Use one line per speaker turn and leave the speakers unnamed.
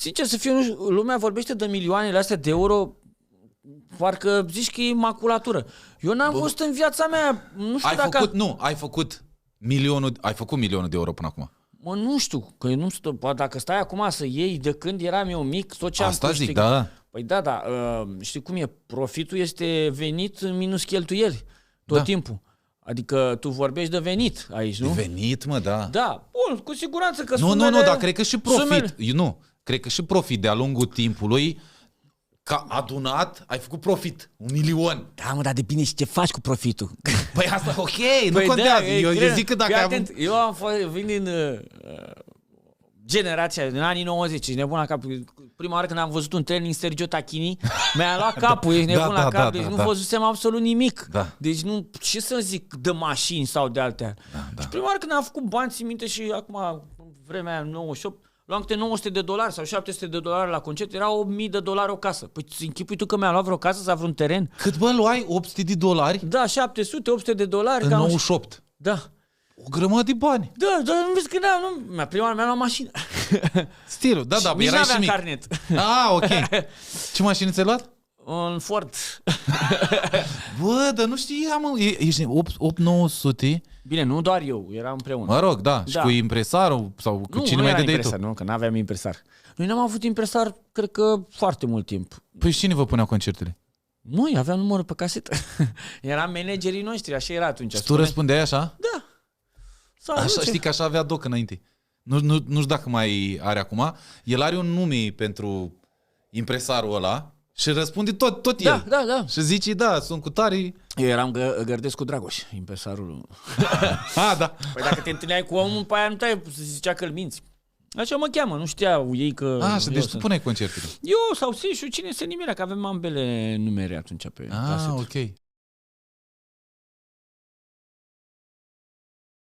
Sincer să fiu, nu știu, lumea vorbește de milioanele astea de euro, parcă zici că e maculatură. Eu n-am văzut în viața mea, nu știu
Ai făcut milionul de euro până acum.
Mă, nu știu, că eu nu știu, dacă stai acum să iei de când eram eu mic, tot ce
Asta
am
zic, da.
Păi da, știi cum e? Profitul este venit minus cheltuieli tot timpul. Adică tu vorbești de venit aici, nu?
De venit, mă, da.
Da, bun, cu siguranță că
Nu, dar cred că și profit. Cred că și profit de-a lungul timpului, ca adunat, ai făcut profit. 1 milion.
Da, mă, dar depinde și ce faci cu profitul.
Păi asta ok, nu contează. Eu zic că dacă
eu vin din generația, din anii 90, ești nebun la cap. Prima oară când am văzut un training Sergio Tacchini, mi-a luat capul, ești nebun la cap, deci nu văzusem absolut nimic.
Da.
Deci nu, ce să zic de mașini sau de alte. Și prima oară când am făcut bani, țin minte și acum, în vremea aia, 98, luam câte $900 sau $700 la concert, era $1000 o casă. Păi închipui tu că mi-a luat vreo casă sau vreun teren?
Cât bă, luai? $800?
Da, 700-800 $.
În 98?
Da.
O grămadă de bani.
Da, dar nu vezi că prima oară mi-a luat mașină.
Stilul, da,
nici
erai și mic.
carnet.
Ok. Ce mașină ți-ai luat?
Un Ford.
Bă, dar nu știam, mă. Ești 8-900?
Bine, nu doar eu, eram împreună.
Mă rog, da. Și cu impresarul sau cu cine mai dădeai tu?
Nu, că n-aveam impresar. Noi n-am avut impresar, cred că, foarte mult timp.
Păi cine vă punea concertele?
Noi aveam numărul pe casetă. Eram managerii noștri, așa era atunci.
Și tu răspundeai așa?
Da.
Așa, știi că așa avea Doc înainte. Nu știu dacă mai are acum. El are un nume pentru impresarul ăla și răspunde tot el.
Da.
Și zice, da, sunt cu tare.
Eu eram Gărdescu Dragoș, impresarul.
Da.
Păi dacă te întâlneai cu omul, pe aia nu te zicea că îl minți. Așa mă cheamă, nu știau ei că...
Și deci tu puneai concertele.
Eu sau și cine se nimerea, că avem ambele numere atunci pe casetă.
Ok.